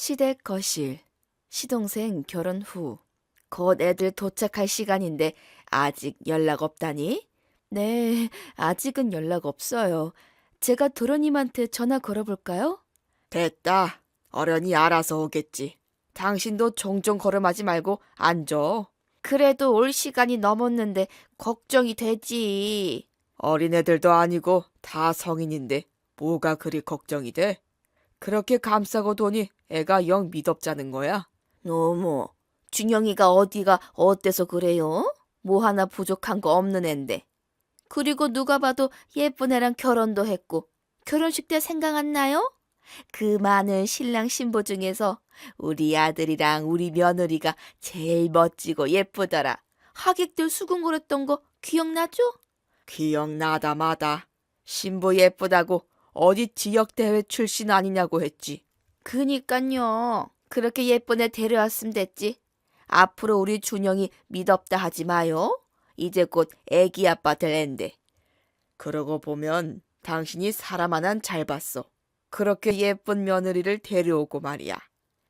시댁 거실. 시동생 결혼 후. 곧 애들 도착할 시간인데 아직 연락 없다니? 네, 아직은 연락 없어요. 제가 도련님한테 전화 걸어볼까요? 됐다. 어련히 알아서 오겠지. 당신도 종종 걸음하지 말고 앉아. 그래도 올 시간이 넘었는데 걱정이 되지. 어린애들도 아니고 다 성인인데 뭐가 그리 걱정이 돼? 그렇게 감싸고 도니 애가 영 미덥자는 거야. 어머, 준영이가 어디가 어때서 그래요? 뭐 하나 부족한 거 없는 앤데. 그리고 누가 봐도 예쁜 애랑 결혼도 했고 결혼식 때 생각 안 나요? 그 많은 신랑 신부 중에서 우리 아들이랑 우리 며느리가 제일 멋지고 예쁘더라. 하객들 수군거렸던 거 기억나죠? 기억나다 마다. 신부 예쁘다고 어디 지역대회 출신 아니냐고 했지. 그니깐요. 그렇게 예쁜 애 데려왔으면 됐지. 앞으로 우리 준영이 미덥다 하지 마요. 이제 곧 애기 아빠 될 앤데. 그러고 보면 당신이 사람 하나는 잘 봤어. 그렇게 예쁜 며느리를 데려오고 말이야.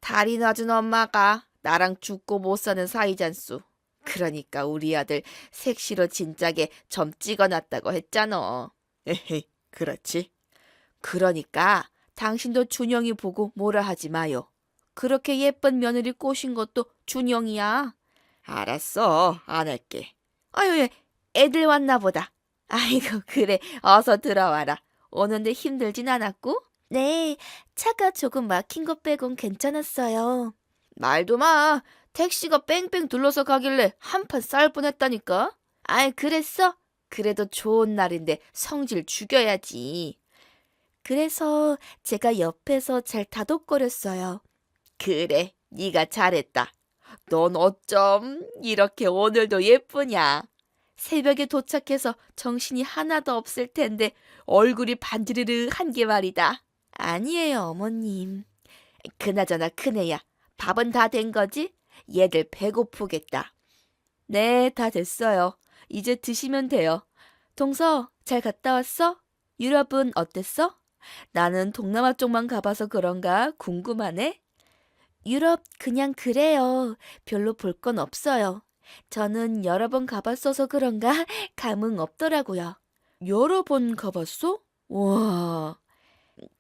다리 낮은 엄마가 나랑 죽고 못 사는 사이잖수. 그러니까 우리 아들 색시로 진작에 점 찍어놨다고 했잖아. 에헤이, 그렇지. 그러니까 당신도 준영이 보고 뭐라 하지 마요. 그렇게 예쁜 며느리 꼬신 것도 준영이야. 알았어, 안 할게. 아유, 예, 애들 왔나 보다. 아이고, 그래, 어서 들어와라. 오는데 힘들진 않았고? 네, 차가 조금 막힌 것 빼곤 괜찮았어요. 말도 마. 택시가 뺑뺑 둘러서 가길래 한판 싸울 뻔했다니까. 아이, 그랬어? 그래도 좋은 날인데 성질 죽여야지. 그래서 제가 옆에서 잘 다독거렸어요. 그래, 네가 잘했다. 넌 어쩜 이렇게 오늘도 예쁘냐? 새벽에 도착해서 정신이 하나도 없을 텐데 얼굴이 반지르르한 게 말이다. 아니에요, 어머님. 그나저나 큰애야, 밥은 다 된 거지? 얘들 배고프겠다. 네, 다 됐어요. 이제 드시면 돼요. 동서, 잘 갔다 왔어? 유럽은 어땠어? 나는 동남아 쪽만 가봐서 그런가 궁금하네. 유럽 그냥 그래요. 별로 볼 건 없어요. 저는 여러 번 가봤어서 그런가 감흥 없더라고요. 여러 번 가봤어? 와,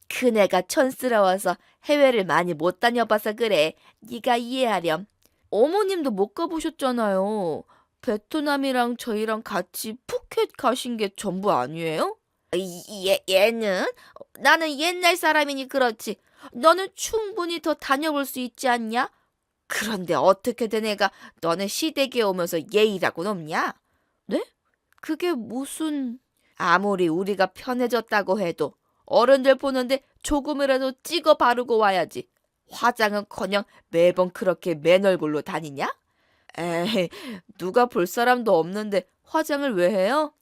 큰애가 촌스러워서 해외를 많이 못 다녀봐서 그래. 네가 이해하렴. 어머님도 못 가보셨잖아요. 베트남이랑 저희랑 같이 푸켓 가신 게 전부 아니에요? 얘는? 나는 옛날 사람이니 그렇지. 너는 충분히 더 다녀볼 수 있지 않냐? 그런데 어떻게 된 애가 너네 시댁에 오면서 예의라고는 없냐? 네? 그게 무슨... 아무리 우리가 편해졌다고 해도 어른들 보는데 조금이라도 찍어 바르고 와야지. 화장은커녕 매번 그렇게 맨 얼굴로 다니냐? 에이, 누가 볼 사람도 없는데 화장을 왜 해요?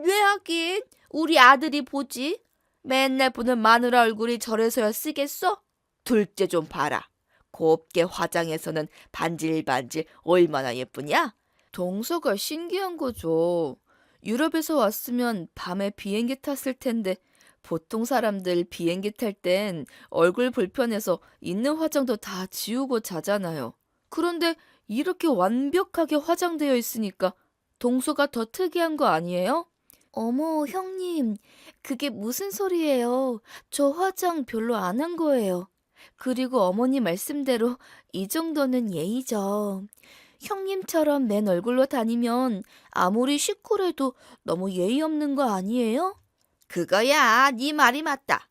왜 하긴? 우리 아들이 보지. 맨날 보는 마누라 얼굴이 저래서야 쓰겠어? 둘째 좀 봐라. 곱게 화장해서는 반질반질 얼마나 예쁘냐? 동서가 신기한 거죠. 유럽에서 왔으면 밤에 비행기 탔을 텐데 보통 사람들 비행기 탈 땐 얼굴 불편해서 있는 화장도 다 지우고 자잖아요. 그런데 이렇게 완벽하게 화장되어 있으니까 동서가 더 특이한 거 아니에요? 어머, 형님, 그게 무슨 소리예요? 저 화장 별로 안 한 거예요. 그리고 어머니 말씀대로 이 정도는 예의죠. 형님처럼 맨 얼굴로 다니면 아무리 시크해도 너무 예의 없는 거 아니에요? 그거야, 네 말이 맞다.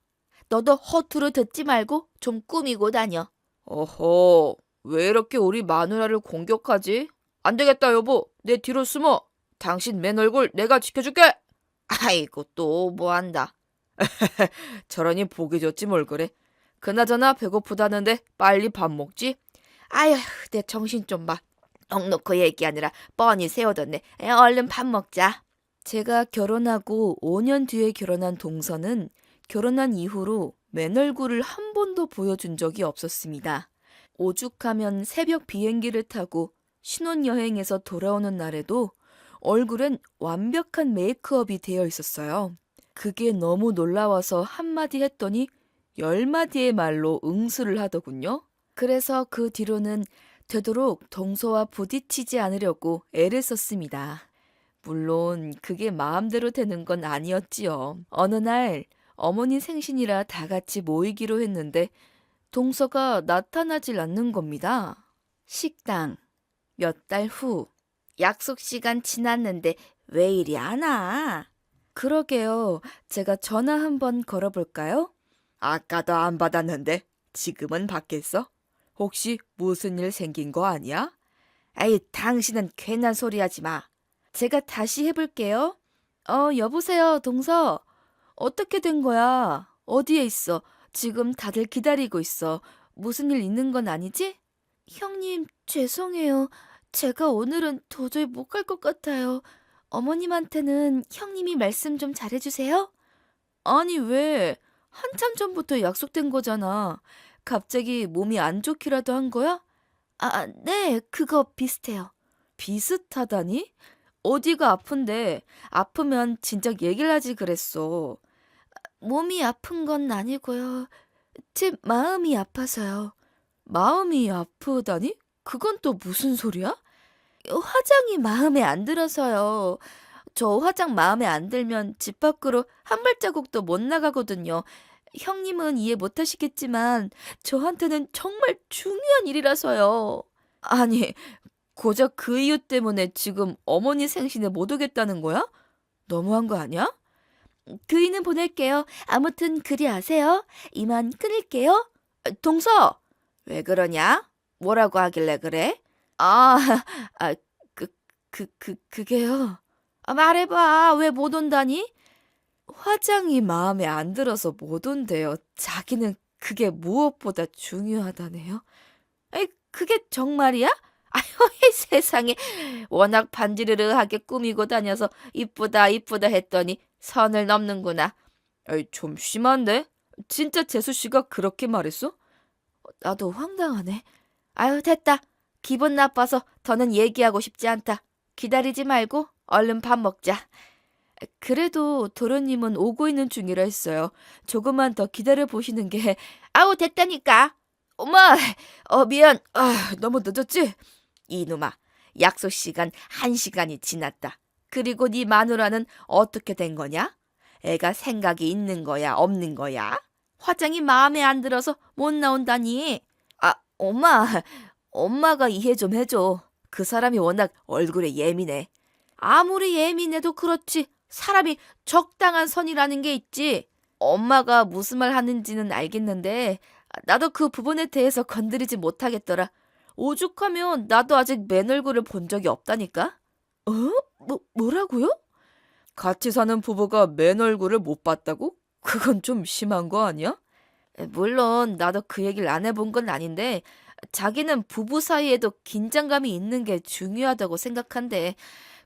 너도 허투루 듣지 말고 좀 꾸미고 다녀. 어허, 왜 이렇게 우리 마누라를 공격하지? 안 되겠다, 여보. 내 뒤로 숨어. 당신 맨 얼굴 내가 지켜줄게. 아이고, 또 뭐 한다. 저러니 보기 좋지 뭘 그래. 그나저나 배고프다는데 빨리 밥 먹지? 아휴, 내 정신 좀 봐. 넉넉히 얘기하느라 뻔히 세워뒀네. 얼른 밥 먹자. 제가 결혼하고 5년 뒤에 결혼한 동서는 결혼한 이후로 맨 얼굴을 한 번도 보여준 적이 없었습니다. 오죽하면 새벽 비행기를 타고 신혼여행에서 돌아오는 날에도 얼굴엔 완벽한 메이크업이 되어 있었어요. 그게 너무 놀라워서 한마디 했더니 10마디의 말로 응수를 하더군요. 그래서 그 뒤로는 되도록 동서와 부딪히지 않으려고 애를 썼습니다. 물론 그게 마음대로 되는 건 아니었지요. 어느 날 어머니 생신이라 다 같이 모이기로 했는데 동서가 나타나질 않는 겁니다. 식당. 몇 달 후. 약속 시간 지났는데 왜 이리 안 와? 그러게요. 제가 전화 한번 걸어볼까요? 아까도 안 받았는데 지금은 받겠어? 혹시 무슨 일 생긴 거 아니야? 아이, 당신은 괜한 소리 하지 마. 제가 다시 해볼게요. 여보세요, 동서. 어떻게 된 거야? 어디에 있어? 지금 다들 기다리고 있어. 무슨 일 있는 건 아니지? 형님, 죄송해요. 제가 오늘은 도저히 못 갈 것 같아요. 어머님한테는 형님이 말씀 좀 잘해주세요. 아니, 왜? 한참 전부터 약속된 거잖아. 갑자기 몸이 안 좋기라도 한 거야? 네, 그거 비슷해요. 비슷하다니? 어디가 아픈데? 아프면 진작 얘기를 하지 그랬어. 몸이 아픈 건 아니고요. 제 마음이 아파서요. 마음이 아프다니? 그건 또 무슨 소리야? 화장이 마음에 안 들어서요. 저 화장 마음에 안 들면 집 밖으로 한 발자국도 못 나가거든요. 형님은 이해 못 하시겠지만 저한테는 정말 중요한 일이라서요. 아니, 고작 그 이유 때문에 지금 어머니 생신에 못 오겠다는 거야? 너무한 거 아니야? 그이는 보낼게요. 아무튼 그리 아세요. 이만 끊을게요. 동서! 왜 그러냐? 뭐라고 하길래 그래? 아, 아, 그게요. 말해봐. 왜 못 온다니? 화장이 마음에 안 들어서 못 온대요. 자기는 그게 무엇보다 중요하다네요. 에이, 그게 정말이야? 아유, 세상에. 워낙 반지르르하게 꾸미고 다녀서 이쁘다 이쁘다 했더니 선을 넘는구나. 에이, 좀 심한데? 진짜 재수 씨가 그렇게 말했어? 나도 황당하네. 아유, 됐다. 기분 나빠서 더는 얘기하고 싶지 않다. 기다리지 말고 얼른 밥 먹자. 그래도 도련님은 오고 있는 중이라 했어요. 조금만 더 기다려 보시는 게. 아우, 됐다니까. 엄마, 미안. 너무 늦었지? 이놈아, 약속 시간 1시간이 지났다. 그리고 네 마누라는 어떻게 된 거냐? 애가 생각이 있는 거야, 없는 거야? 화장이 마음에 안 들어서 못 나온다니. 엄마가 이해 좀 해줘. 그 사람이 워낙 얼굴에 예민해. 아무리 예민해도 그렇지. 사람이 적당한 선이라는 게 있지. 엄마가 무슨 말 하는지는 알겠는데 나도 그 부분에 대해서 건드리지 못하겠더라. 오죽하면 나도 아직 맨 얼굴을 본 적이 없다니까. 뭐라고요? 같이 사는 부부가 맨 얼굴을 못 봤다고? 그건 좀 심한 거 아니야? 물론 나도 그 얘기를 안 해본 건 아닌데 자기는 부부 사이에도 긴장감이 있는 게 중요하다고 생각한대.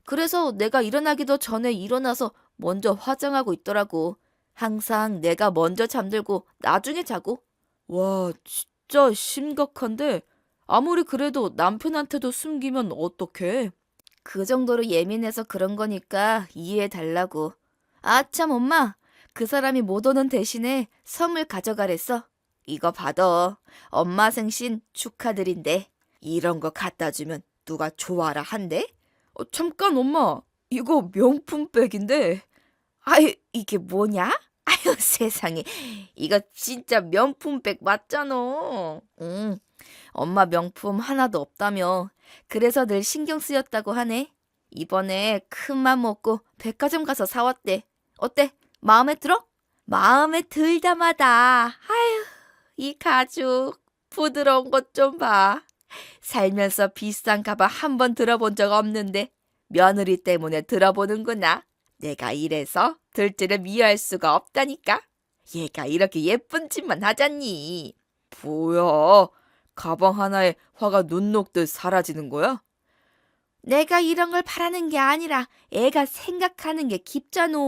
그래서 내가 일어나기도 전에 일어나서 먼저 화장하고 있더라고. 항상 내가 먼저 잠들고 나중에 자고. 와, 진짜 심각한데 아무리 그래도 남편한테도 숨기면 어떡해? 그 정도로 예민해서 그런 거니까 이해해 달라고. 참, 엄마. 그 사람이 못 오는 대신에 선물 가져가랬어. 이거 받아. 엄마 생신 축하드린대. 이런 거 갖다 주면 누가 좋아라 한대? 잠깐, 엄마. 이거 명품백인데. 아유, 이게 뭐냐? 아유, 세상에. 이거 진짜 명품백 맞잖아. 응. 엄마 명품 하나도 없다며. 그래서 늘 신경 쓰였다고 하네. 이번에 큰 맘 먹고 백화점 가서 사왔대. 어때? 마음에 들어? 마음에 들다마다. 아유, 이 가죽 부드러운 것 좀 봐. 살면서 비싼 가방 한 번 들어본 적 없는데 며느리 때문에 들어보는구나. 내가 이래서 둘째를 미워할 수가 없다니까. 얘가 이렇게 예쁜 짓만 하잖니. 뭐야, 가방 하나에 화가 눈 녹듯 사라지는 거야? 내가 이런 걸 바라는 게 아니라 애가 생각하는 게 깊잖아.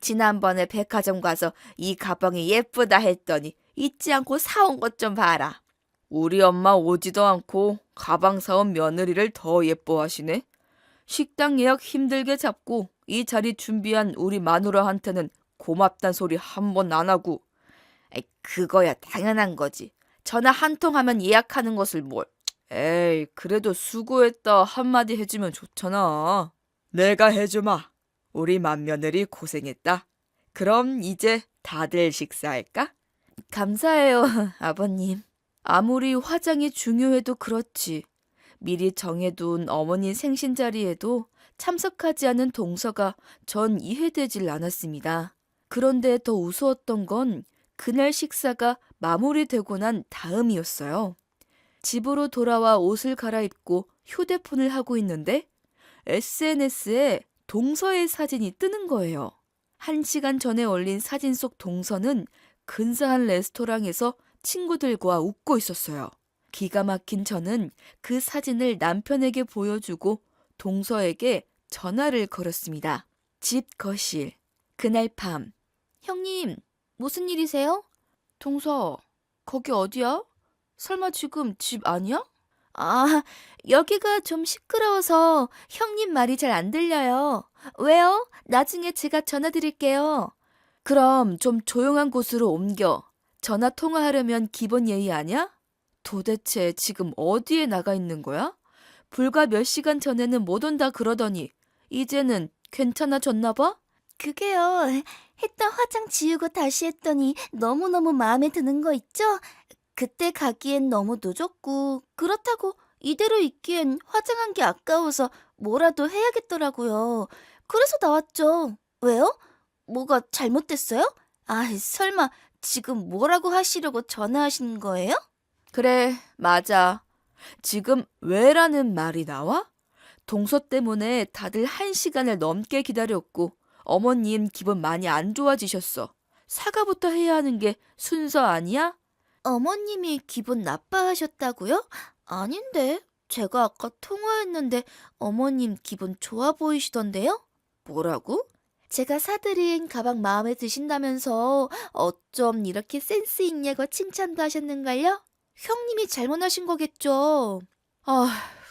지난번에 백화점 가서 이 가방이 예쁘다 했더니 잊지 않고 사온 것 좀 봐라. 우리 엄마 오지도 않고 가방 사온 며느리를 더 예뻐하시네. 식당 예약 힘들게 잡고 이 자리 준비한 우리 마누라한테는 고맙단 소리 한 번 안 하고. 그거야 당연한 거지. 전화 한 통 하면 예약하는 것을 뭘. 에이, 그래도 수고했다 한마디 해주면 좋잖아. 내가 해주마. 우리 맏며느리 고생했다. 그럼 이제 다들 식사할까? 감사해요, 아버님. 아무리 화장이 중요해도 그렇지. 미리 정해둔 어머니 생신 자리에도 참석하지 않은 동서가 전 이해되질 않았습니다. 그런데 더 우스웠던 건 그날 식사가 마무리되고 난 다음이었어요. 집으로 돌아와 옷을 갈아입고 휴대폰을 하고 있는데 SNS에 동서의 사진이 뜨는 거예요. 1시간 전에 올린 사진 속 동서는 근사한 레스토랑에서 친구들과 웃고 있었어요. 기가 막힌 저는 그 사진을 남편에게 보여주고 동서에게 전화를 걸었습니다. 집 거실. 그날 밤. 형님, 무슨 일이세요? 동서, 거기 어디야? 설마 지금 집 아니야? 아, 여기가 좀 시끄러워서 형님 말이 잘 안 들려요. 왜요? 나중에 제가 전화 드릴게요. 그럼 좀 조용한 곳으로 옮겨. 전화 통화하려면 기본 예의 아니야? 도대체 지금 어디에 나가 있는 거야? 불과 몇 시간 전에는 못 온다 그러더니 이제는 괜찮아졌나 봐? 그게요. 했던 화장 지우고 다시 했더니 너무너무 마음에 드는 거 있죠? 그때 가기엔 너무 늦었고 그렇다고 이대로 있기엔 화장한 게 아까워서 뭐라도 해야겠더라고요. 그래서 나왔죠. 왜요? 뭐가 잘못됐어요? 아, 설마 지금 뭐라고 하시려고 전화하신 거예요? 그래, 맞아. 지금 왜라는 말이 나와? 동서 때문에 다들 1시간을 넘게 기다렸고 어머님 기분 많이 안 좋아지셨어. 사과부터 해야 하는 게 순서 아니야? 어머님이 기분 나빠하셨다고요? 아닌데. 제가 아까 통화했는데 어머님 기분 좋아 보이시던데요? 뭐라고? 제가 사드린 가방 마음에 드신다면서 어쩜 이렇게 센스 있냐고 칭찬도 하셨는걸요? 형님이 잘못하신 거겠죠. 아,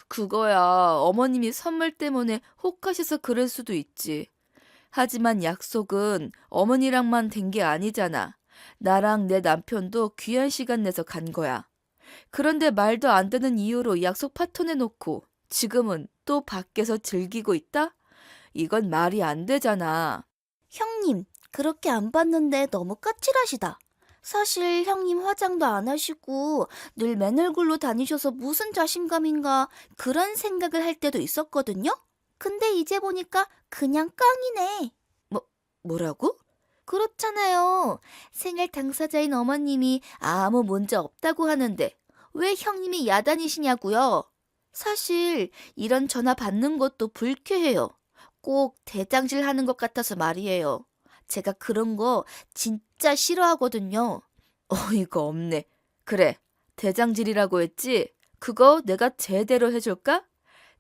그거야. 어머님이 선물 때문에 혹하셔서 그럴 수도 있지. 하지만 약속은 어머니랑만 된 게 아니잖아. 나랑 내 남편도 귀한 시간 내서 간 거야. 그런데 말도 안 되는 이유로 약속 파토내놓고 지금은 또 밖에서 즐기고 있다? 이건 말이 안 되잖아. 형님, 그렇게 안 봤는데 너무 까칠하시다. 사실 형님 화장도 안 하시고 늘 맨 얼굴로 다니셔서 무슨 자신감인가 그런 생각을 할 때도 있었거든요. 근데 이제 보니까 그냥 깡이네. 뭐라고? 그렇잖아요. 생일 당사자인 어머님이 아무 문제 없다고 하는데 왜 형님이 야단이시냐고요? 사실 이런 전화 받는 것도 불쾌해요. 꼭 대장질 하는 것 같아서 말이에요. 제가 그런 거 진짜 싫어하거든요. 어이가 없네. 그래, 대장질이라고 했지? 그거 내가 제대로 해줄까?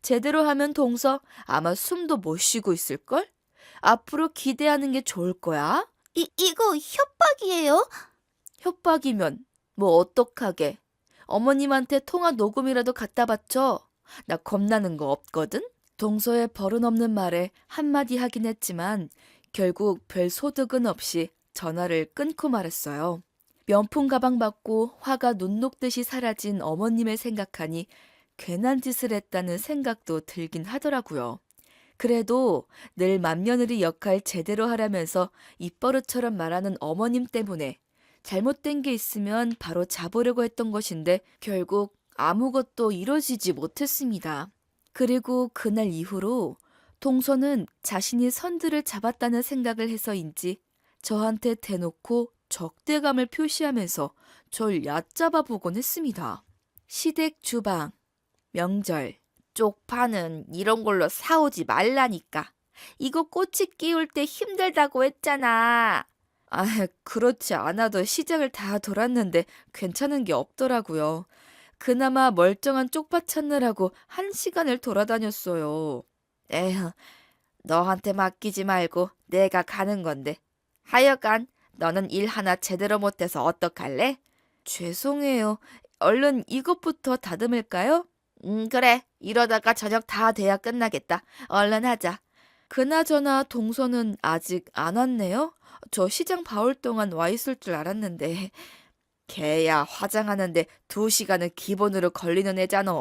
제대로 하면 동서 아마 숨도 못 쉬고 있을걸? 앞으로 기대하는 게 좋을 거야. 이거 협박이에요? 협박이면 뭐 어떡하게. 어머님한테 통화 녹음이라도 갖다 바쳐. 나 겁나는 거 없거든? 동서의 버릇없는 말에 한마디 하긴 했지만 결국 별 소득은 없이 전화를 끊고 말았어요. 명품 가방 받고 화가 눈 녹듯이 사라진 어머님을 생각하니 괜한 짓을 했다는 생각도 들긴 하더라고요. 그래도 늘 맏며느리 역할 제대로 하라면서 입버릇처럼 말하는 어머님 때문에 잘못된 게 있으면 바로 잡으려고 했던 것인데 결국 아무것도 이뤄지지 못했습니다. 그리고 그날 이후로 동서는 자신이 선두를 잡았다는 생각을 해서인지 저한테 대놓고 적대감을 표시하면서 절 얕잡아 보곤 했습니다. 시댁 주방, 명절, 쪽파는 이런 걸로 사오지 말라니까. 이거 꼬치 끼울 때 힘들다고 했잖아. 아, 그렇지 않아도 시장을 다 돌았는데 괜찮은 게 없더라고요. 그나마 멀쩡한 쪽파 찾느라고 1시간을 돌아다녔어요. 에휴, 너한테 맡기지 말고 내가 가는 건데. 하여간 너는 일 하나 제대로 못해서 어떡할래? 죄송해요. 얼른 이것부터 다듬을까요? 그래. 이러다가 저녁 다 돼야 끝나겠다. 얼른 하자. 그나저나 동서는 아직 안 왔네요. 저 시장 봐올 동안 와 있을 줄 알았는데. 걔야 화장하는데 2시간은 기본으로 걸리는 애잖아.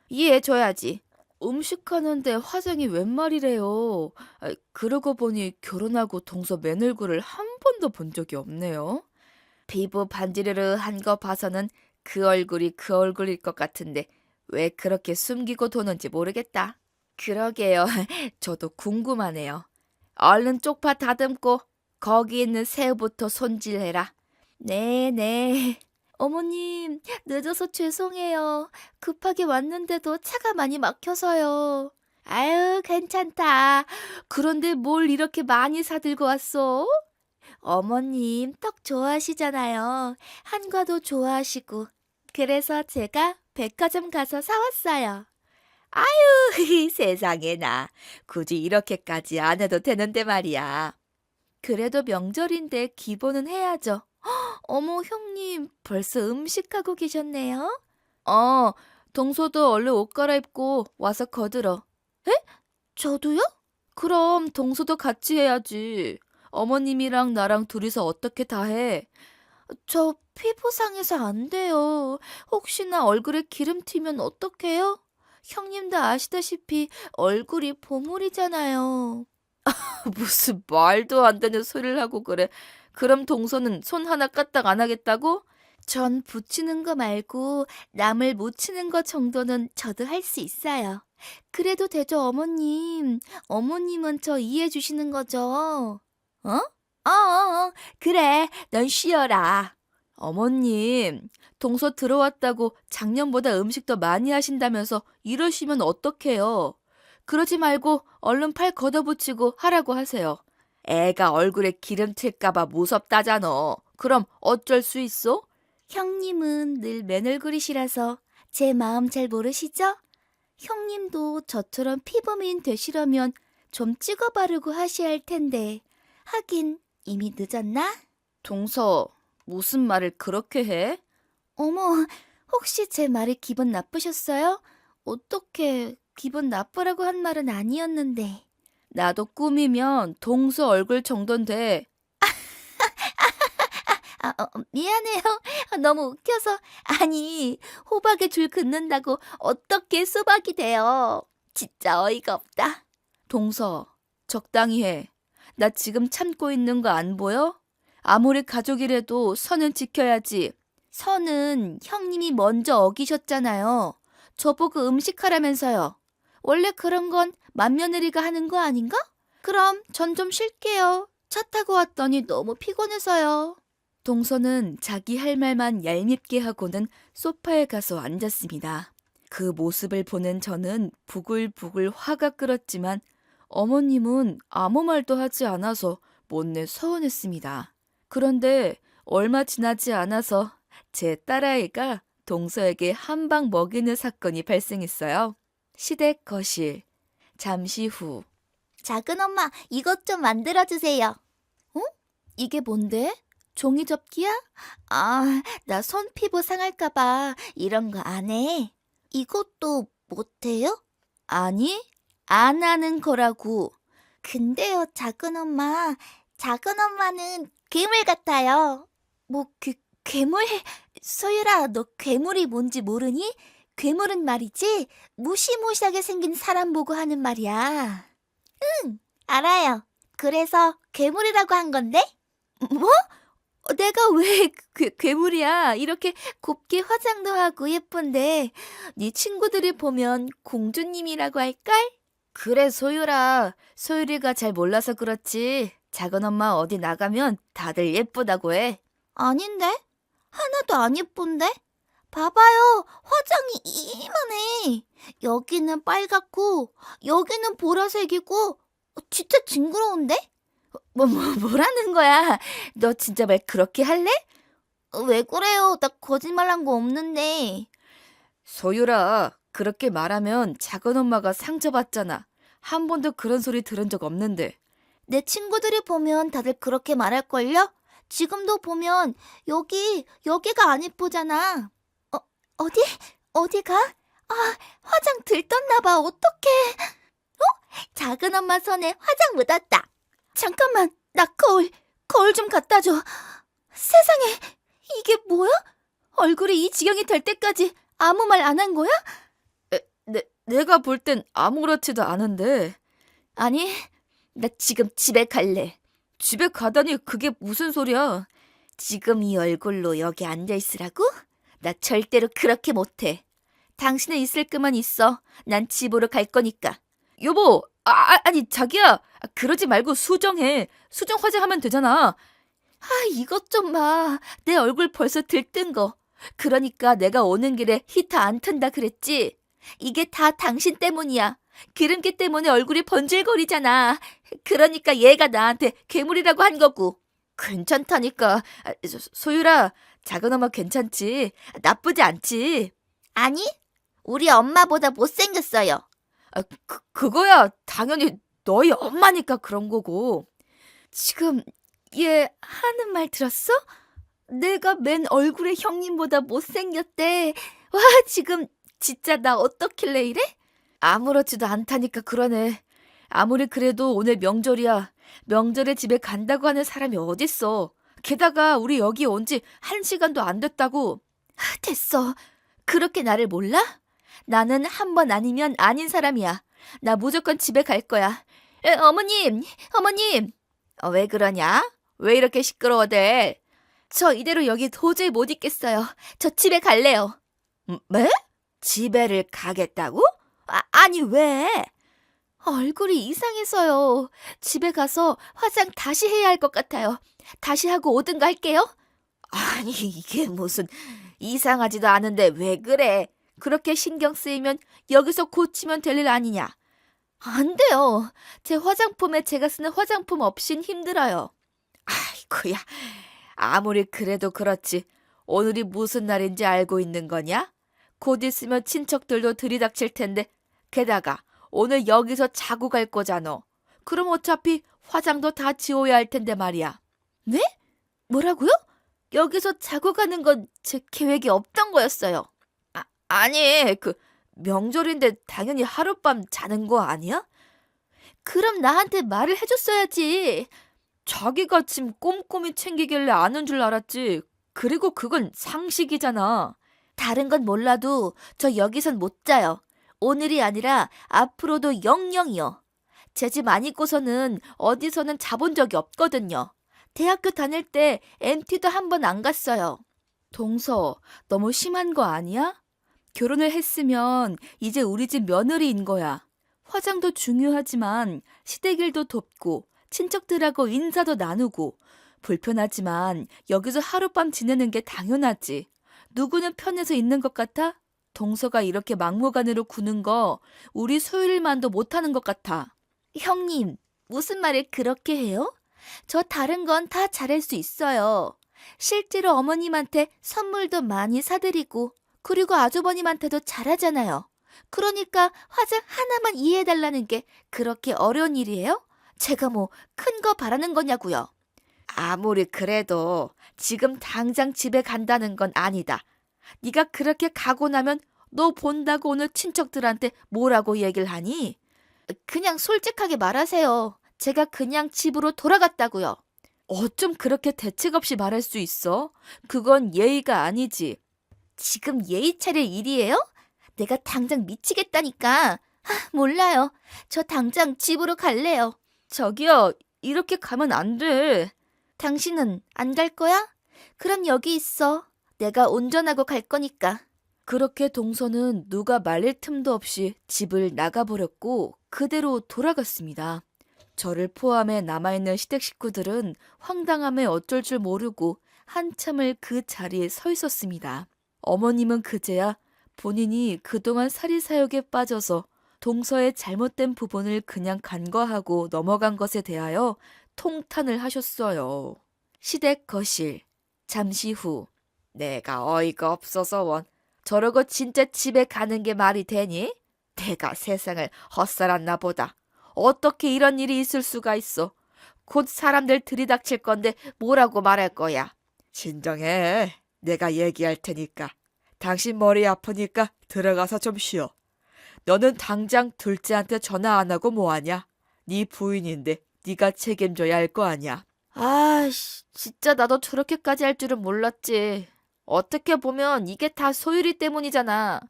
이해해줘야지. 음식하는데 화장이 웬 말이래요. 그러고 보니 결혼하고 동서 맨 얼굴을 한 번도 본 적이 없네요. 피부 반지르르한 거 봐서는 그 얼굴이 그 얼굴일 것 같은데 왜 그렇게 숨기고 도는지 모르겠다. 그러게요. 저도 궁금하네요. 얼른 쪽파 다듬고 거기 있는 새우부터 손질해라. 네네. 어머님, 늦어서 죄송해요. 급하게 왔는데도 차가 많이 막혀서요. 아유, 괜찮다. 그런데 뭘 이렇게 많이 사들고 왔어? 어머님, 떡 좋아하시잖아요. 한과도 좋아하시고. 그래서 제가 백화점 가서 사왔어요. 아유, 세상에나. 굳이 이렇게까지 안 해도 되는데 말이야. 그래도 명절인데 기본은 해야죠. 어머, 형님, 벌써 음식하고 계셨네요? 동서도 얼른 옷 갈아입고 와서 거들어. 에? 저도요? 그럼 동서도 같이 해야지. 어머님이랑 나랑 둘이서 어떻게 다 해? 저 피부 상해서 안 돼요. 혹시나 얼굴에 기름 튀면 어떡해요? 형님도 아시다시피 얼굴이 보물이잖아요. 무슨 말도 안 되는 소리를 하고 그래. 그럼 동서는 손 하나 까딱 안 하겠다고? 전 붙이는 거 말고 남을 묻히는 거 정도는 저도 할 수 있어요. 그래도 되죠, 어머님. 어머님은 저 이해해 주시는 거죠? 그래. 넌 쉬어라. 어머님, 동서 들어왔다고 작년보다 음식 더 많이 하신다면서 이러시면 어떡해요? 그러지 말고 얼른 팔 걷어붙이고 하라고 하세요. 애가 얼굴에 기름 튈까봐 무섭다잖아. 그럼 어쩔 수 있어? 형님은 늘 맨얼굴이시라서 제 마음 잘 모르시죠? 형님도 저처럼 피부미인 되시려면 좀 찍어 바르고 하셔야 할 텐데. 하긴 이미 늦었나? 동서, 무슨 말을 그렇게 해? 어머, 혹시 제 말이 기분 나쁘셨어요? 어떻게 기분 나쁘라고 한 말은 아니었는데. 나도 꾸미면 동서 얼굴 정도인데. 미안해요. 너무 웃겨서. 아니, 호박에 줄 긋는다고 어떻게 수박이 돼요. 진짜 어이가 없다. 동서, 적당히 해. 나 지금 참고 있는 거 안 보여? 아무리 가족이라도 선은 지켜야지. 선은 형님이 먼저 어기셨잖아요. 저보고 음식하라면서요. 원래 그런 건 맏며느리가 하는 거 아닌가? 그럼 전 좀 쉴게요. 차 타고 왔더니 너무 피곤해서요. 동서는 자기 할 말만 얄밉게 하고는 소파에 가서 앉았습니다. 그 모습을 보는 저는 부글부글 화가 끓었지만 어머님은 아무 말도 하지 않아서 못내 서운했습니다. 그런데 얼마 지나지 않아서 제 딸아이가 동서에게 한 방 먹이는 사건이 발생했어요. 시댁 거실. 잠시 후. 작은 엄마, 이것 좀 만들어주세요. 어? 이게 뭔데? 종이 접기야? 아, 나 손 피부 상할까봐 이런 거 안 해. 이것도 못해요? 아니, 안 하는 거라고. 근데요, 작은 엄마. 작은 엄마는 괴물 같아요. 뭐, 괴물? 소율아, 너 괴물이 뭔지 모르니? 괴물은 말이지, 무시무시하게 생긴 사람 보고 하는 말이야. 응, 알아요. 그래서 괴물이라고 한 건데? 뭐? 내가 왜 괴물이야? 이렇게 곱게 화장도 하고 예쁜데 네 친구들이 보면 공주님이라고 할걸? 그래, 소율아. 소율이가 잘 몰라서 그렇지. 작은 엄마 어디 나가면 다들 예쁘다고 해. 아닌데? 하나도 안 예쁜데? 봐봐요. 화장이 이만해. 여기는 빨갛고 여기는 보라색이고 진짜 징그러운데? 뭐라는 거야? 너 진짜 말 그렇게 할래? 왜 그래요? 나 거짓말한 거 없는데. 소율아, 그렇게 말하면 작은 엄마가 상처받잖아. 한 번도 그런 소리 들은 적 없는데. 내 친구들이 보면 다들 그렇게 말할걸요? 지금도 보면 여기가 안 예쁘잖아. 어디? 어디가? 아, 화장 들떴나 봐. 어떡해. 작은 엄마 손에 화장 묻었다. 잠깐만, 나 거울 거울 좀 갖다 줘. 세상에, 이게 뭐야? 얼굴이 이 지경이 될 때까지 아무 말 안 한 거야? 내가 볼 땐 아무렇지도 않은데. 아니, 나 지금 집에 갈래. 집에 가다니 그게 무슨 소리야? 지금 이 얼굴로 여기 앉아 있으라고? 나 절대로 그렇게 못해. 당신은 있을 그만 있어. 난 집으로 갈 거니까. 여보, 아니 자기야. 그러지 말고 수정해. 수정 화장하면 되잖아. 이것 좀 봐. 내 얼굴 벌써 들뜬 거. 그러니까 내가 오는 길에 히터 안 튼다 그랬지? 이게 다 당신 때문이야. 기름기 때문에 얼굴이 번질거리잖아. 그러니까 얘가 나한테 괴물이라고 한 거고. 괜찮다니까. 소율아, 작은 엄마 괜찮지? 나쁘지 않지? 아니, 우리 엄마보다 못생겼어요. 그거야 당연히 너희 엄마니까 그런 거고. 지금 얘 하는 말 들었어? 내가 맨 얼굴에 형님보다 못생겼대. 와, 지금 진짜 나 어떻길래 이래? 아무렇지도 않다니까 그러네. 아무리 그래도 오늘 명절이야. 명절에 집에 간다고 하는 사람이 어딨어. 게다가 우리 여기 온 지 1시간도 안 됐다고. 됐어. 그렇게 나를 몰라? 나는 한 번 아니면 아닌 사람이야. 나 무조건 집에 갈 거야. 어머님, 어머님. 왜 그러냐? 왜 이렇게 시끄러워대? 저 이대로 여기 도저히 못 있겠어요. 저 집에 갈래요. 뭐? 집에를 가겠다고? 아니 왜? 얼굴이 이상해서요. 집에 가서 화장 다시 해야 할 것 같아요. 다시 하고 오든가 할게요. 아니 이게 무슨 이상하지도 않은데 왜 그래? 그렇게 신경 쓰이면 여기서 고치면 될 일 아니냐? 안 돼요. 제 화장품에 제가 쓰는 화장품 없인 힘들어요. 아이고야. 아무리 그래도 그렇지. 오늘이 무슨 날인지 알고 있는 거냐? 곧 있으면 친척들도 들이닥칠 텐데 게다가 오늘 여기서 자고 갈 거잖아. 그럼 어차피 화장도 다 지워야 할 텐데 말이야. 네? 뭐라고요? 여기서 자고 가는 건 제 계획이 없던 거였어요. 아니, 명절인데 당연히 하룻밤 자는 거 아니야? 그럼 나한테 말을 해줬어야지. 자기가 짐 꼼꼼히 챙기길래 아는 줄 알았지. 그리고 그건 상식이잖아. 다른 건 몰라도 저 여기선 못 자요. 오늘이 아니라 앞으로도 영영이요. 제 집 안 있고서는 어디서는 자본 적이 없거든요. 대학교 다닐 때 MT도 한 번 안 갔어요. 동서, 너무 심한 거 아니야? 결혼을 했으면 이제 우리 집 며느리인 거야. 화장도 중요하지만 시댁일도 돕고 친척들하고 인사도 나누고 불편하지만 여기서 하룻밤 지내는 게 당연하지. 누구는 편해서 있는 것 같아? 동서가 이렇게 막무가내로 구는 거 우리 소율만도 못하는 것 같아. 형님, 무슨 말을 그렇게 해요? 저 다른 건 다 잘할 수 있어요. 실제로 어머님한테 선물도 많이 사드리고 그리고 아주버님한테도 잘하잖아요. 그러니까 화장 하나만 이해해달라는 게 그렇게 어려운 일이에요? 제가 뭐 큰 거 바라는 거냐고요. 아무리 그래도 지금 당장 집에 간다는 건 아니다. 네가 그렇게 가고 나면 너 본다고 오늘 친척들한테 뭐라고 얘기를 하니? 그냥 솔직하게 말하세요. 제가 그냥 집으로 돌아갔다고요. 어쩜 그렇게 대책 없이 말할 수 있어? 그건 예의가 아니지. 지금 예의 차릴 일이에요? 내가 당장 미치겠다니까. 몰라요. 저 당장 집으로 갈래요. 저기요, 이렇게 가면 안 돼. 당신은 안 갈 거야? 그럼 여기 있어. 내가 운전하고 갈 거니까. 그렇게 동서는 누가 말릴 틈도 없이 집을 나가버렸고 그대로 돌아갔습니다. 저를 포함해 남아있는 시댁 식구들은 황당함에 어쩔 줄 모르고 한참을 그 자리에 서 있었습니다. 어머님은 그제야 본인이 그동안 사리사욕에 빠져서 동서의 잘못된 부분을 그냥 간과하고 넘어간 것에 대하여 통탄을 하셨어요. 시댁 거실. 잠시 후. 내가 어이가 없어서 원. 저러고 진짜 집에 가는 게 말이 되니? 내가 세상을 헛살았나 보다. 어떻게 이런 일이 있을 수가 있어. 곧 사람들 들이닥칠 건데 뭐라고 말할 거야. 진정해. 내가 얘기할 테니까. 당신 머리 아프니까 들어가서 좀 쉬어. 너는 당장 둘째한테 전화 안 하고 뭐하냐? 네 부인인데 네가 책임져야 할 거 아니야. 아이씨, 진짜 나도 저렇게까지 할 줄은 몰랐지. 어떻게 보면 이게 다 소율이 때문이잖아.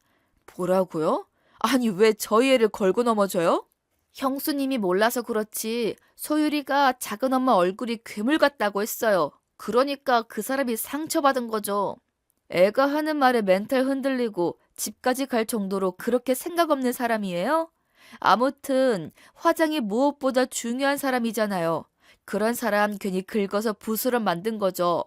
뭐라고요? 아니, 왜 저희 애를 걸고 넘어져요? 형수님이 몰라서 그렇지 소율이가 작은 엄마 얼굴이 괴물 같다고 했어요. 그러니까 그 사람이 상처받은 거죠. 애가 하는 말에 멘탈 흔들리고 집까지 갈 정도로 그렇게 생각 없는 사람이에요? 아무튼 화장이 무엇보다 중요한 사람이잖아요. 그런 사람 괜히 긁어서 부스럼 만든 거죠.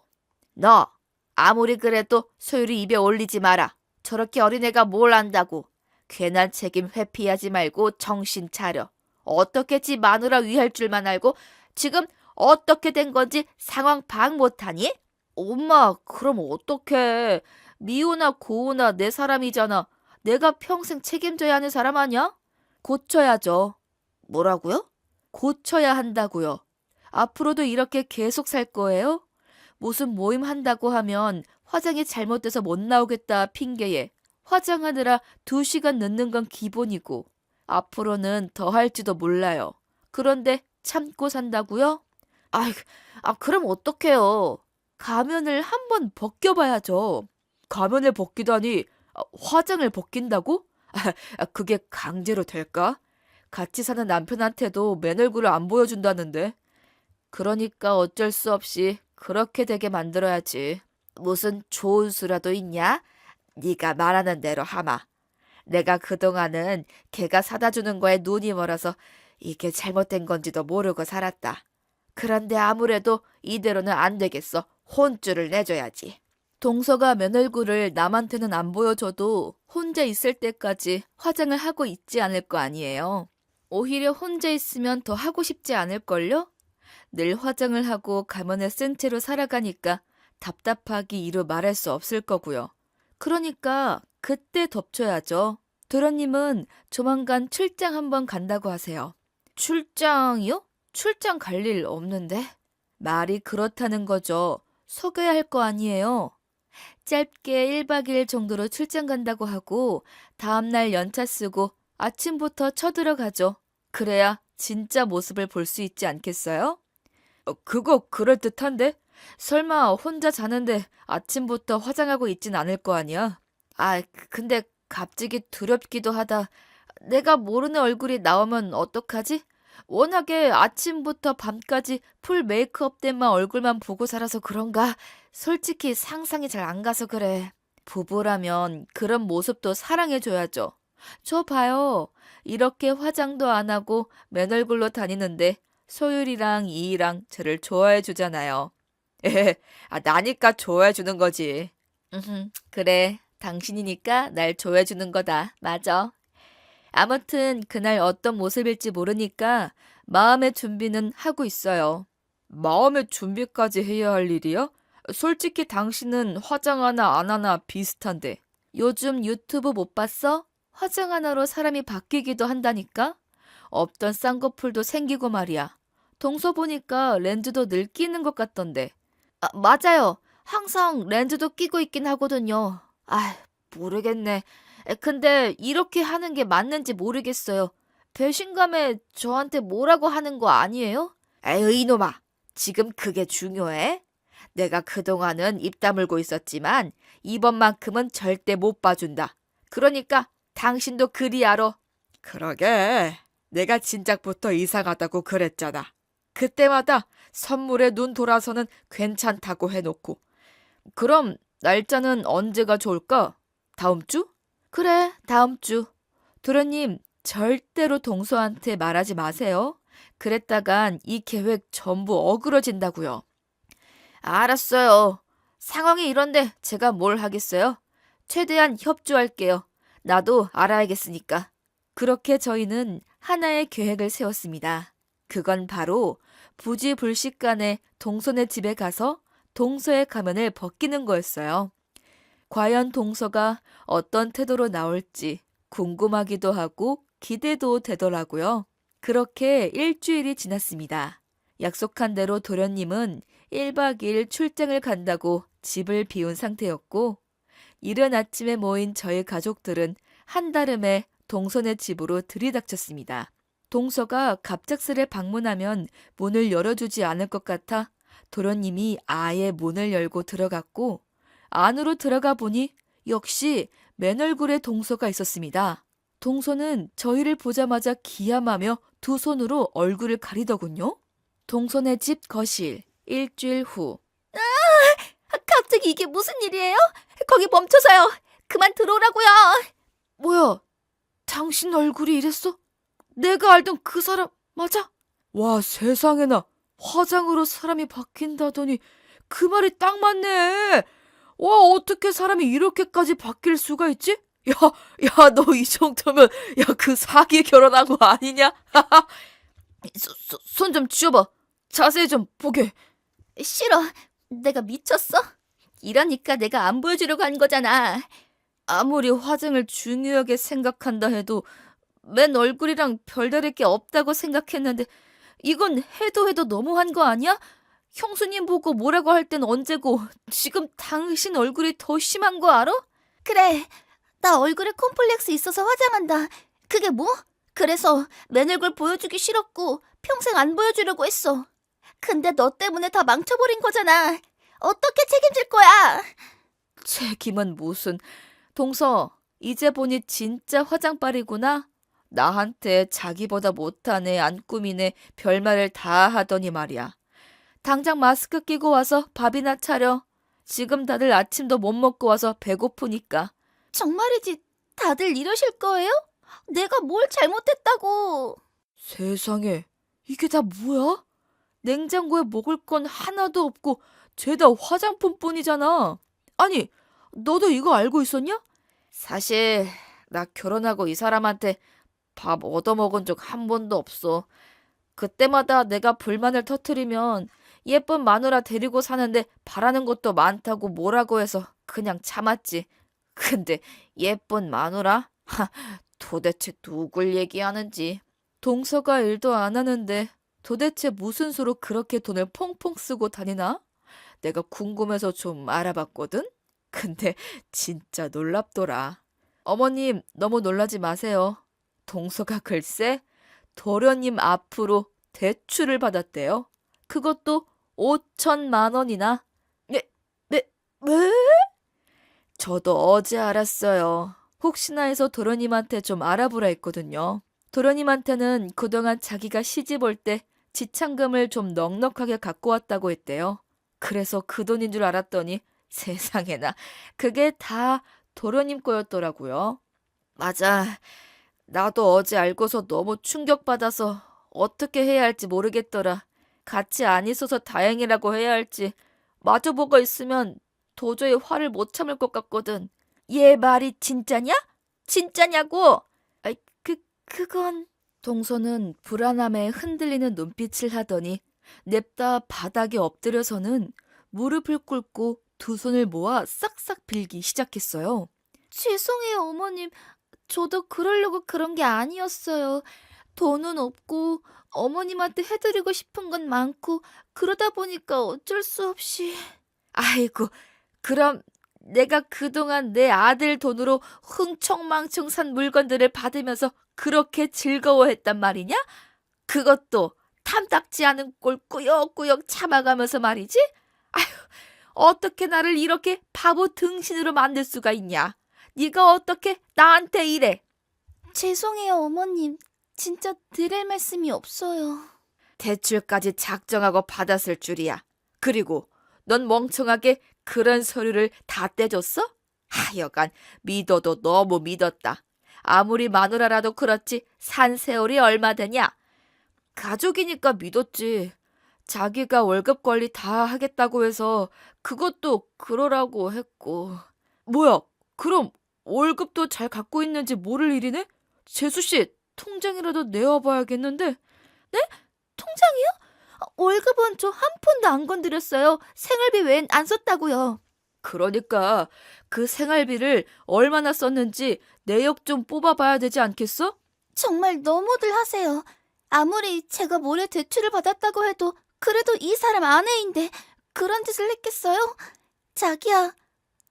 너 아무리 그래도 소율이 입에 올리지 마라. 저렇게 어린애가 뭘 안다고. 괜한 책임 회피하지 말고 정신 차려. 어떻게 지 마누라 위할 줄만 알고 지금 어떻게 된 건지 상황 파악 못하니? 엄마, 그럼 어떡해. 미우나 고우나 내 사람이잖아. 내가 평생 책임져야 하는 사람 아니야? 고쳐야죠. 뭐라고요? 고쳐야 한다고요. 앞으로도 이렇게 계속 살 거예요? 무슨 모임 한다고 하면 화장이 잘못돼서 못 나오겠다 핑계에 화장하느라 2시간 늦는 건 기본이고 앞으로는 더 할지도 몰라요. 그런데 참고 산다고요? 아이, 그럼 어떡해요? 가면을 한번 벗겨봐야죠. 가면을 벗기다니 화장을 벗긴다고? 그게 강제로 될까? 같이 사는 남편한테도 맨 얼굴을 안 보여준다는데. 그러니까 어쩔 수 없이 그렇게 되게 만들어야지. 무슨 좋은 수라도 있냐? 네가 말하는 대로 하마. 내가 그동안은 걔가 사다 주는 거에 눈이 멀어서 이게 잘못된 건지도 모르고 살았다. 그런데 아무래도 이대로는 안 되겠어. 혼쭐을 내줘야지. 동서가 맨얼굴을 남한테는 안 보여줘도 혼자 있을 때까지 화장을 하고 있지 않을 거 아니에요. 오히려 혼자 있으면 더 하고 싶지 않을걸요? 늘 화장을 하고 가면을 쓴 채로 살아가니까 답답하기 이루 말할 수 없을 거고요. 그러니까 그때 덮쳐야죠. 도련님은 조만간 출장 한번 간다고 하세요. 출장이요? 출장 갈 일 없는데? 말이 그렇다는 거죠. 속여야 할 거 아니에요. 짧게 1박 2일 정도로 출장 간다고 하고 다음날 연차 쓰고 아침부터 쳐들어가죠. 그래야 진짜 모습을 볼 수 있지 않겠어요? 그거 그럴듯한데? 설마 혼자 자는데 아침부터 화장하고 있진 않을 거 아니야? 근데 갑자기 두렵기도 하다. 내가 모르는 얼굴이 나오면 어떡하지? 워낙에 아침부터 밤까지 풀 메이크업 된만 얼굴만 보고 살아서 그런가? 솔직히 상상이 잘 안 가서 그래. 부부라면 그런 모습도 사랑해줘야죠. 저 봐요. 이렇게 화장도 안 하고 맨 얼굴로 다니는데 소율이랑 이이랑 저를 좋아해 주잖아요. 나니까 좋아해 주는 거지. 그래. 당신이니까 날 좋아해 주는 거다. 맞아. 아무튼 그날 어떤 모습일지 모르니까 마음의 준비는 하고 있어요. 마음의 준비까지 해야 할 일이야? 솔직히 당신은 화장 하나 안 하나 비슷한데. 요즘 유튜브 못 봤어? 화장 하나로 사람이 바뀌기도 한다니까? 없던 쌍꺼풀도 생기고 말이야. 동서 보니까 렌즈도 늘 끼는 것 같던데. 맞아요. 항상 렌즈도 끼고 있긴 하거든요. 모르겠네. 근데 이렇게 하는 게 맞는지 모르겠어요. 배신감에 저한테 뭐라고 하는 거 아니에요? 에휴, 이놈아. 지금 그게 중요해? 내가 그동안은 입 다물고 있었지만 이번만큼은 절대 못 봐준다. 그러니까 당신도 그리 알아. 그러게. 내가 진작부터 이상하다고 그랬잖아. 그때마다 선물에 눈 돌아서는 괜찮다고 해놓고. 그럼 날짜는 언제가 좋을까? 다음 주? 그래, 다음 주. 도련님, 절대로 동서한테 말하지 마세요. 그랬다간 이 계획 전부 어그러진다고요. 알았어요. 상황이 이런데 제가 뭘 하겠어요? 최대한 협조할게요. 나도 알아야겠으니까. 그렇게 저희는 하나의 계획을 세웠습니다. 그건 바로 부지불식간에 동서네 집에 가서 동서의 가면을 벗기는 거였어요. 과연 동서가 어떤 태도로 나올지 궁금하기도 하고 기대도 되더라고요. 그렇게 일주일이 지났습니다. 약속한 대로 도련님은 1박 2일 출장을 간다고 집을 비운 상태였고 이른 아침에 모인 저희 가족들은 한달음에 동서네 집으로 들이닥쳤습니다. 동서가 갑작스레 방문하면 문을 열어주지 않을 것 같아 도련님이 아예 문을 열고 들어갔고 안으로 들어가 보니 역시 맨 얼굴에 동서가 있었습니다. 동서는 저희를 보자마자 기함하며 두 손으로 얼굴을 가리더군요. 동서네 집 거실, 일주일 후. 갑자기 이게 무슨 일이에요? 거기 멈춰서요. 그만 들어오라고요. 뭐야, 당신 얼굴이 이랬어? 내가 알던 그 사람 맞아? 와, 세상에나 화장으로 사람이 바뀐다더니 그 말이 딱 맞네. 와, 어떻게 사람이 이렇게까지 바뀔 수가 있지? 야, 너 이 정도면 그 사기 결혼한 거 아니냐? 손 좀 쥐어봐. 자세히 좀 보게. 싫어. 내가 미쳤어? 이러니까 내가 안 보여주려고 한 거잖아. 아무리 화장을 중요하게 생각한다 해도 맨 얼굴이랑 별다를 게 없다고 생각했는데 이건 해도 너무한 거 아니야? 형수님 보고 뭐라고 할 땐 언제고 지금 당신 얼굴이 더 심한 거 알아? 그래. 나 얼굴에 콤플렉스 있어서 화장한다. 그게 뭐? 그래서 맨 얼굴 보여주기 싫었고 평생 안 보여주려고 했어. 근데 너 때문에 다 망쳐버린 거잖아. 어떻게 책임질 거야? 책임은 무슨. 동서, 이제 보니 진짜 화장빨이구나. 나한테 자기보다 못하네, 안 꾸미네, 별말을 다 하더니 말이야. 당장 마스크 끼고 와서 밥이나 차려. 지금 다들 아침도 못 먹고 와서 배고프니까. 정말이지 다들 이러실 거예요? 내가 뭘 잘못했다고. 세상에, 이게 다 뭐야? 냉장고에 먹을 건 하나도 없고 죄다 화장품뿐이잖아. 아니, 너도 이거 알고 있었냐? 사실 나 결혼하고 이 사람한테 밥 얻어먹은 적 한 번도 없어. 그때마다 내가 불만을 터뜨리면 예쁜 마누라 데리고 사는데 바라는 것도 많다고 뭐라고 해서 그냥 참았지. 근데 예쁜 마누라? 도대체 누굴 얘기하는지. 동서가 일도 안 하는데 도대체 무슨 수로 그렇게 돈을 퐁퐁 쓰고 다니나? 내가 궁금해서 좀 알아봤거든? 근데 진짜 놀랍더라. 어머님, 너무 놀라지 마세요. 동서가 글쎄 도련님 앞으로 대출을 받았대요. 그것도 5천만 원이나. 왜? 저도 어제 알았어요. 혹시나 해서 도련님한테 좀 알아보라 했거든요. 도련님한테는 그동안 자기가 시집 올 때 지참금을 좀 넉넉하게 갖고 왔다고 했대요. 그래서 그 돈인 줄 알았더니 세상에나 그게 다 도련님 거였더라고요. 맞아. 나도 어제 알고서 너무 충격받아서 어떻게 해야 할지 모르겠더라. 같이 안 있어서 다행이라고 해야 할지 마주보고 있으면 도저히 화를 못 참을 것 같거든. 얘 말이 진짜냐? 진짜냐고? 아이, 그건... 동서는 불안함에 흔들리는 눈빛을 하더니 냅다 바닥에 엎드려서는 무릎을 꿇고 두 손을 모아 싹싹 빌기 시작했어요. 죄송해요, 어머님. 저도 그러려고 그런 게 아니었어요. 돈은 없고 어머님한테 해드리고 싶은 건 많고 그러다 보니까 어쩔 수 없이. 아이고, 그럼 내가 그동안 내 아들 돈으로 흥청망청 산 물건들을 받으면서 그렇게 즐거워했단 말이냐? 그것도 탐탁지 않은 꼴 꾸역꾸역 참아가면서 말이지? 아휴, 어떻게 나를 이렇게 바보 등신으로 만들 수가 있냐? 네가 어떻게 나한테 이래? 죄송해요, 어머님. 진짜 드릴 말씀이 없어요. 대출까지 작정하고 받았을 줄이야. 그리고 넌 멍청하게 그런 서류를 다 떼줬어? 하여간 믿어도 너무 믿었다. 아무리 마누라라도 그렇지 산 세월이 얼마 되냐? 가족이니까 믿었지. 자기가 월급 관리 다 하겠다고 해서 그것도 그러라고 했고. 뭐야, 그럼 월급도 잘 갖고 있는지 모를 일이네? 재수씨, 통장이라도 내와봐야겠는데? 통장이요? 월급은 저 한 푼도 안 건드렸어요. 생활비 외엔 안 썼다고요. 그러니까 그 생활비를 얼마나 썼는지 내역 좀 뽑아봐야 되지 않겠어? 정말 너무들 하세요. 아무리 제가 몰래 대출을 받았다고 해도 그래도 이 사람 아내인데 그런 짓을 했겠어요? 자기야,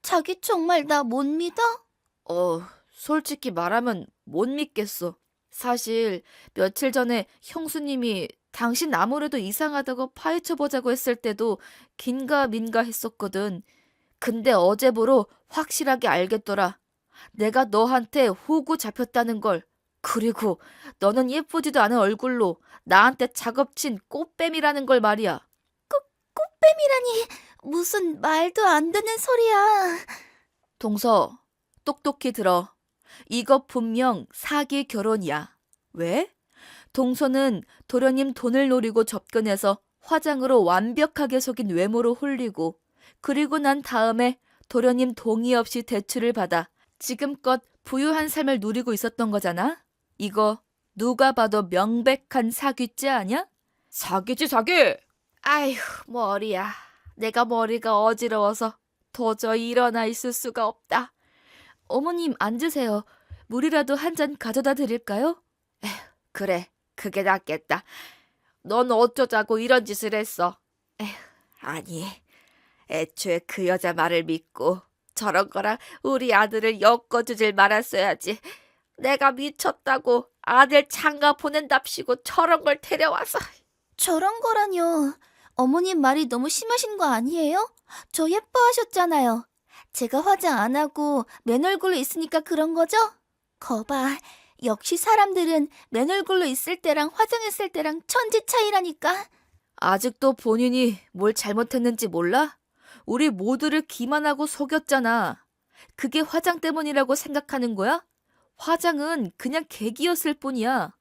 자기 정말 나 못 믿어? 솔직히 말하면 못 믿겠어. 사실 며칠 전에 형수님이 당신 아무래도 이상하다고 파헤쳐보자고 했을 때도 긴가민가 했었거든. 근데 어제부로 확실하게 알겠더라. 내가 너한테 호구 잡혔다는 걸. 그리고 너는 예쁘지도 않은 얼굴로 나한테 작업친 꽃뱀이라는 걸 말이야. 꽃뱀이라니 무슨 말도 안 되는 소리야. 동서, 똑똑히 들어. 이거 분명 사기 결혼이야. 왜? 동서는 도련님 돈을 노리고 접근해서 화장으로 완벽하게 속인 외모로 홀리고 그리고 난 다음에 도련님 동의 없이 대출을 받아 지금껏 부유한 삶을 누리고 있었던 거잖아? 이거 누가 봐도 명백한 사기죄 아냐? 사기지 사기! 아휴 머리야. 내가 머리가 어지러워서 도저히 일어나 있을 수가 없다. 어머님 앉으세요. 물이라도 한 잔 가져다 드릴까요? 에휴, 그래. 그게 낫겠다. 넌 어쩌자고 이런 짓을 했어? 에휴, 아니, 애초에 그 여자 말을 믿고 저런 거랑 우리 아들을 엮어주질 말았어야지. 내가 미쳤다고 아들 장가 보낸답시고 저런 걸 데려와서. 저런 거라뇨. 어머님 말이 너무 심하신 거 아니에요? 저 예뻐하셨잖아요. 제가 화장 안 하고 맨 얼굴로 있으니까 그런 거죠? 거봐. 역시 사람들은 맨 얼굴로 있을 때랑 화장했을 때랑 천지 차이라니까. 아직도 본인이 뭘 잘못했는지 몰라? 우리 모두를 기만하고 속였잖아. 그게 화장 때문이라고 생각하는 거야? 화장은 그냥 계기였을 뿐이야.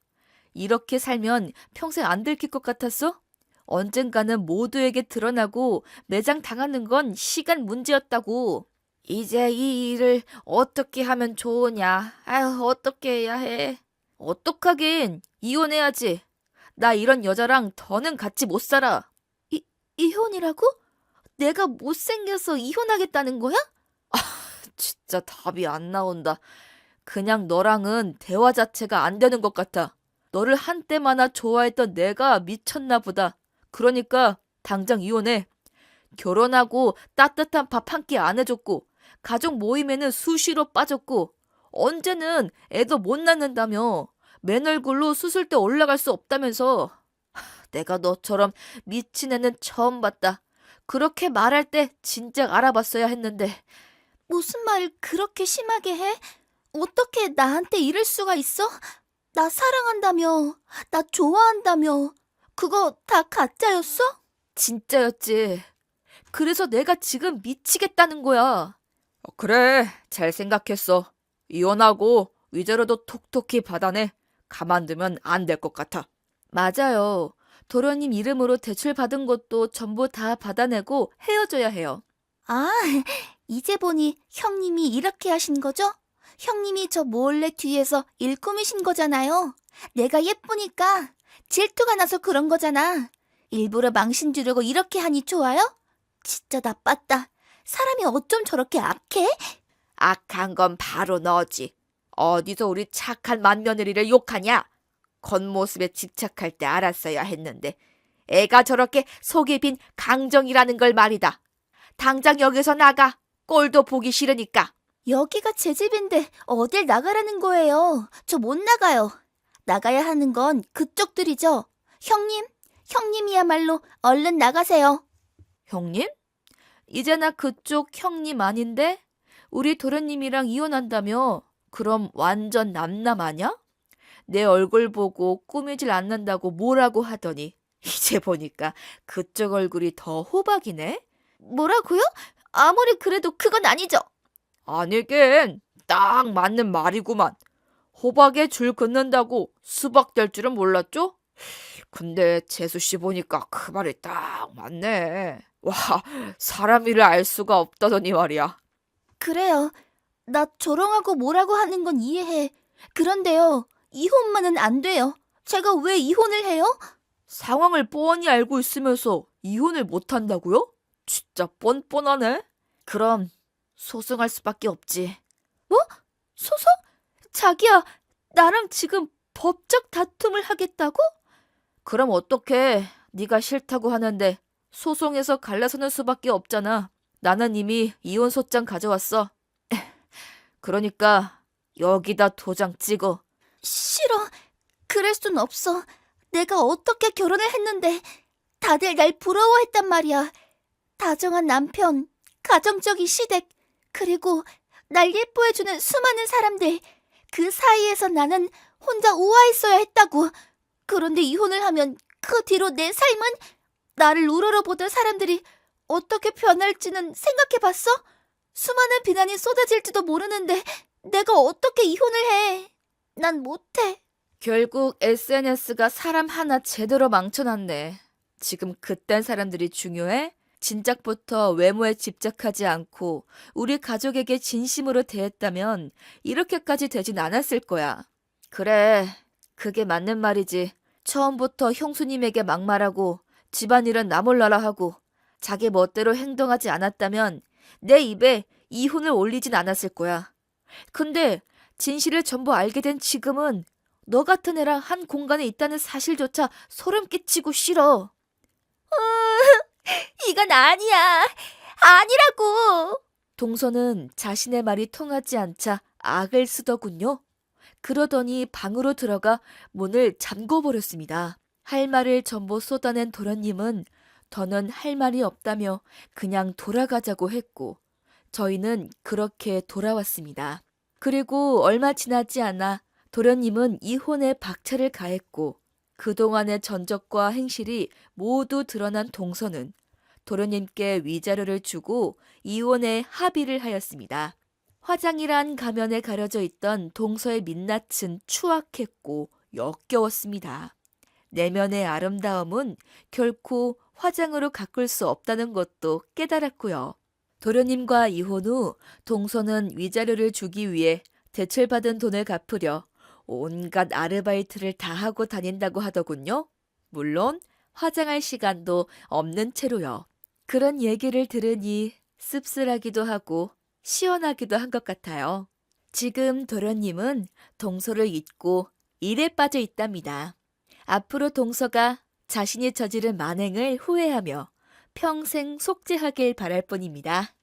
이렇게 살면 평생 안 들킬 것 같았어? 언젠가는 모두에게 드러나고 매장 당하는 건 시간 문제였다고. 이제 이 일을 어떻게 하면 좋으냐. 아유, 어떻게 해야 해. 어떡하긴 이혼해야지. 나 이런 여자랑 더는 같이 못 살아. 이혼이라고? 내가 못생겨서 이혼하겠다는 거야? 진짜 답이 안 나온다. 그냥 너랑은 대화 자체가 안 되는 것 같아. 너를 한때마나 좋아했던 내가 미쳤나 보다. 그러니까 당장 이혼해. 결혼하고 따뜻한 밥 한 끼 안 해줬고 가족 모임에는 수시로 빠졌고 언제는 애도 못 낳는다며 맨 얼굴로 수술대 올라갈 수 없다면서. 내가 너처럼 미친 애는 처음 봤다. 그렇게 말할 때 진작 알아봤어야 했는데. 무슨 말을 그렇게 심하게 해? 어떻게 나한테 이럴 수가 있어? 나 사랑한다며, 나 좋아한다며, 그거 다 가짜였어? 진짜였지. 그래서 내가 지금 미치겠다는 거야. 그래, 잘 생각했어. 이혼하고 위자료도 톡톡히 받아내. 가만두면 안 될 것 같아. 맞아요. 도련님 이름으로 대출 받은 것도 전부 다 받아내고 헤어져야 해요. 아, 이제 보니 형님이 이렇게 하신 거죠? 형님이 저 몰래 뒤에서 일 꾸미신 거잖아요. 내가 예쁘니까 질투가 나서 그런 거잖아. 일부러 망신 주려고 이렇게 하니 좋아요? 진짜 나빴다. 사람이 어쩜 저렇게 악해? 악한 건 바로 너지. 어디서 우리 착한 맏며느리를 욕하냐? 겉모습에 집착할 때 알았어야 했는데 애가 저렇게 속이 빈 강정이라는 걸 말이다. 당장 여기서 나가. 꼴도 보기 싫으니까. 여기가 제 집인데 어딜 나가라는 거예요. 저 못 나가요. 나가야 하는 건 그쪽들이죠. 형님, 형님이야말로 얼른 나가세요. 형님? 이제 나 그쪽 형님 아닌데? 우리 도련님이랑 이혼한다며? 그럼 완전 남남 아냐? 내 얼굴 보고 꾸미질 않는다고 뭐라고 하더니 이제 보니까 그쪽 얼굴이 더 호박이네? 뭐라고요? 아무리 그래도 그건 아니죠. 아니긴 딱 맞는 말이구만. 호박에 줄 긋는다고 수박 될 줄은 몰랐죠? 근데 재수 씨 보니까 그 말이 딱 맞네. 와, 사람 일을 알 수가 없다더니 말이야. 그래요. 나 조롱하고 뭐라고 하는 건 이해해. 그런데요, 이혼만은 안 돼요. 제가 왜 이혼을 해요? 상황을 뻔히 알고 있으면서 이혼을 못 한다고요? 진짜 뻔뻔하네. 그럼 소송할 수밖에 없지. 뭐? 소송? 자기야, 나랑 지금 법적 다툼을 하겠다고? 그럼 어떡해. 네가 싫다고 하는데 소송에서 갈라서는 수밖에 없잖아. 나는 이미 이혼 소장 가져왔어. 그러니까 여기다 도장 찍어. 싫어. 그럴 순 없어. 내가 어떻게 결혼을 했는데 다들 날 부러워했단 말이야. 다정한 남편, 가정적인 시댁, 그리고 날 예뻐해주는 수많은 사람들. 그 사이에서 나는 혼자 우아했어야 했다고. 그런데 이혼을 하면 그 뒤로 내 삶은 나를 우러러보던 사람들이 어떻게 변할지는 생각해봤어? 수많은 비난이 쏟아질지도 모르는데 내가 어떻게 이혼을 해? 난 못해. 결국 SNS가 사람 하나 제대로 망쳐놨네. 지금 그딴 사람들이 중요해? 진작부터 외모에 집착하지 않고 우리 가족에게 진심으로 대했다면 이렇게까지 되진 않았을 거야. 그래, 그게 맞는 말이지. 처음부터 형수님에게 막말하고 집안일은 나 몰라라 하고 자기 멋대로 행동하지 않았다면 내 입에 이혼을 올리진 않았을 거야. 근데 진실을 전부 알게 된 지금은 너 같은 애랑 한 공간에 있다는 사실조차 소름 끼치고 싫어. 이건 아니야. 아니라고. 동서는 자신의 말이 통하지 않자 악을 쓰더군요. 그러더니 방으로 들어가 문을 잠궈버렸습니다. 할 말을 전부 쏟아낸 도련님은 더는 할 말이 없다며 그냥 돌아가자고 했고 저희는 그렇게 돌아왔습니다. 그리고 얼마 지나지 않아 도련님은 이혼에 박차를 가했고 그동안의 전적과 행실이 모두 드러난 동서는 도련님께 위자료를 주고 이혼에 합의를 하였습니다. 화장이란 가면에 가려져 있던 동서의 민낯은 추악했고 역겨웠습니다. 내면의 아름다움은 결코 화장으로 가꿀 수 없다는 것도 깨달았고요. 도련님과 이혼 후 동서는 위자료를 주기 위해 대출받은 돈을 갚으려 온갖 아르바이트를 다 하고 다닌다고 하더군요. 물론 화장할 시간도 없는 채로요. 그런 얘기를 들으니 씁쓸하기도 하고 시원하기도 한 것 같아요. 지금 도련님은 동서를 잊고 일에 빠져 있답니다. 앞으로 동서가 자신이 저지른 만행을 후회하며 평생 속죄하길 바랄 뿐입니다.